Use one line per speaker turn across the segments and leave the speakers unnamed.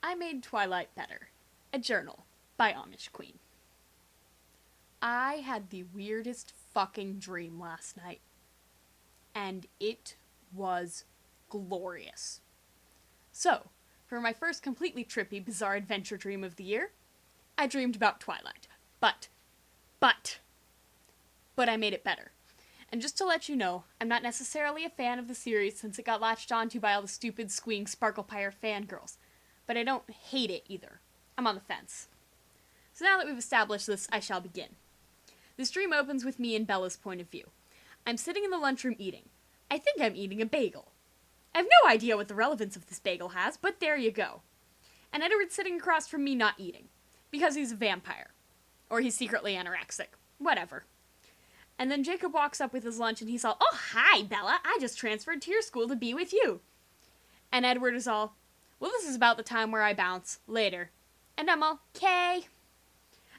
I made Twilight Better, a journal by Amish Queen. I had the weirdest fucking dream last night, and it was glorious. So, for my first completely trippy, bizarre adventure dream of the year, I dreamed about Twilight. But I made it better. And just to let you know, I'm not necessarily a fan of the series since it got latched onto by all the stupid, squeeing Sparklepire fangirls. But I don't hate it either. I'm on the fence. So now that we've established this, I shall begin. This dream opens with me and Bella's point of view. I'm sitting in the lunchroom eating. I think I'm eating a bagel. I have no idea what the relevance of this bagel has, but there you go. And Edward's sitting across from me not eating. Because he's a vampire. Or he's secretly anorexic. Whatever. And then Jacob walks up with his lunch and he's all, "Oh, hi, Bella. I just transferred to your school to be with you." And Edward is all, "Well, this is about the time where I bounce. Later." And I'm all, "'Kay."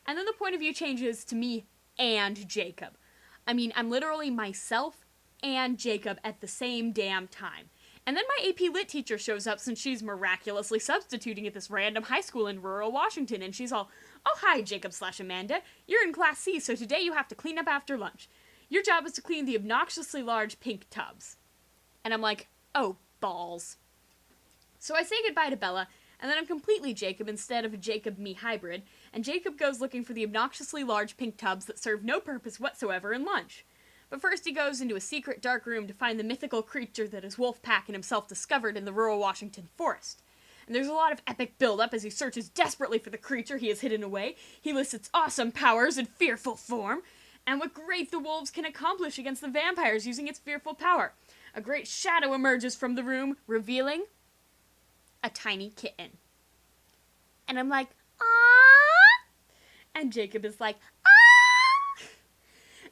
And then the point of view changes to me and Jacob. I mean, I'm literally myself and Jacob at the same damn time. And then my AP Lit teacher shows up since she's miraculously substituting at this random high school in rural Washington, and she's all, "Oh, hi, Jacob/Amanda. You're in Class C, so today you have to clean up after lunch. Your job is to clean the obnoxiously large pink tubs." And I'm like, oh, balls. So I say goodbye to Bella, and then I'm completely Jacob instead of a Jacob-me hybrid, and Jacob goes looking for the obnoxiously large pink tubs that serve no purpose whatsoever in lunch. But first he goes into a secret dark room to find the mythical creature that his wolf pack and himself discovered in the rural Washington forest. And there's a lot of epic build-up as he searches desperately for the creature he has hidden away. He lists its awesome powers in fearful form, and what great the wolves can accomplish against the vampires using its fearful power. A great shadow emerges from the room, revealing a tiny kitten. And I'm like, "Aww!" And Jacob is like, "Ah!"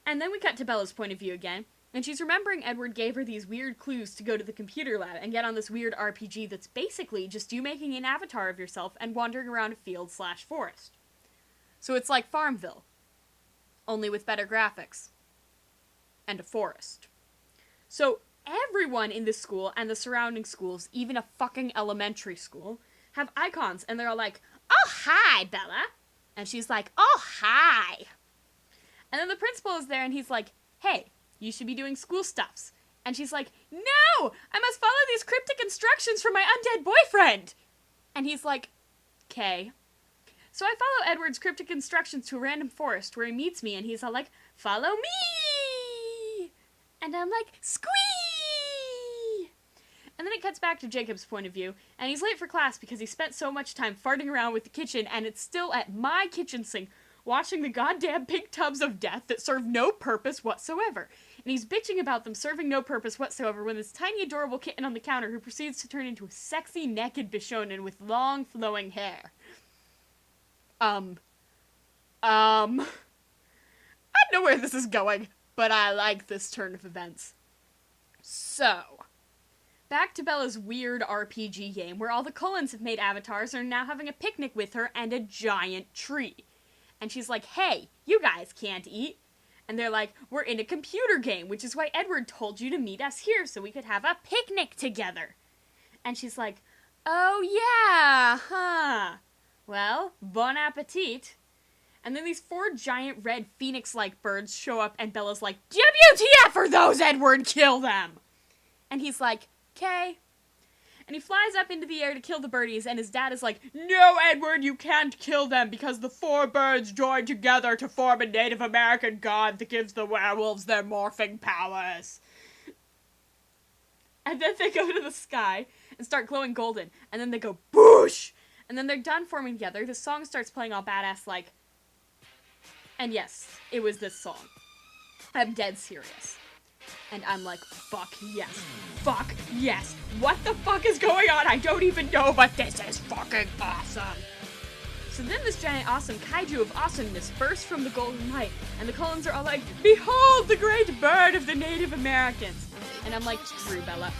And then we cut to Bella's point of view again, and she's remembering Edward gave her these weird clues to go to the computer lab and get on this weird RPG that's basically just you making an avatar of yourself and wandering around a field/forest. So it's like Farmville, only with better graphics. And a forest. So everyone in this school and the surrounding schools, even a fucking elementary school, have icons, and they're all like, "Oh, hi, Bella." And she's like, "Oh, hi." And then the principal is there, and he's like, "Hey, you should be doing school stuffs." And she's like, "No! I must follow these cryptic instructions from my undead boyfriend!" And he's like, "'Kay." So I follow Edward's cryptic instructions to a random forest where he meets me, and he's all like, "Follow me!" And I'm like, "Squee!" And then it cuts back to Jacob's point of view, and he's late for class because he spent so much time farting around with the kitchen, and it's still at my kitchen sink, watching the goddamn pink tubs of death that serve no purpose whatsoever. And he's bitching about them serving no purpose whatsoever when this tiny adorable kitten on the counter who proceeds to turn into a sexy naked Bishonen with long flowing hair. I don't know where this is going, but I like this turn of events. So, back to Bella's weird RPG game where all the Cullens have made avatars and are now having a picnic with her and a giant tree. And she's like, "Hey, you guys can't eat." And they're like, "We're in a computer game, which is why Edward told you to meet us here so we could have a picnic together." And she's like, "Oh yeah, huh. Well, bon appetit." And then these 4 giant red phoenix-like birds show up and Bella's like, "WTF are those, Edward? Kill them!" And he's like, "'Kay." And he flies up into the air to kill the birdies, and his dad is like, "No, Edward, you can't kill them because the 4 birds join together to form a Native American god that gives the werewolves their morphing powers." And then they go to the sky and start glowing golden, and then they go boosh! And then they're done forming together. The song starts playing all badass like, and yes, it was this song. I'm dead serious. And I'm like, fuck yes. Fuck yes. What the fuck is going on? I don't even know, but this is fucking awesome. So then this giant awesome kaiju of awesomeness bursts from the golden light, and the Cullens are all like, "Behold the great bird of the Native Americans." And I'm like, screw Bella.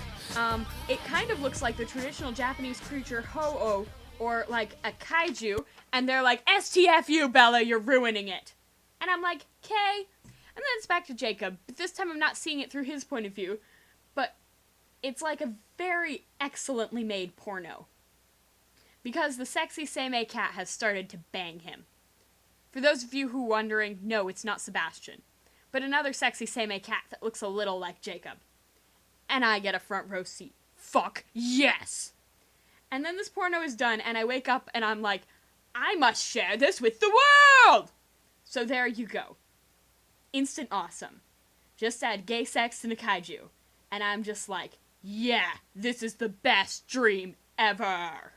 It kind of looks like the traditional Japanese creature Ho-Oh, or like a kaiju, and they're like, "STFU, Bella, you're ruining it." And I'm like, "'Kay." And then it's back to Jacob, but this time I'm not seeing it through his point of view, but it's like a very excellently made porno. because the sexy Seimei cat has started to bang him. For those of you who are wondering, no, it's not Sebastian, but another sexy Seimei cat that looks a little like Jacob. And I get a front row seat. Fuck yes! And then this porno is done, and I wake up and I'm like, I must share this with the world! So there you go. Instant awesome. Just add gay sex to the kaiju. And I'm just like, yeah, this is the best dream ever!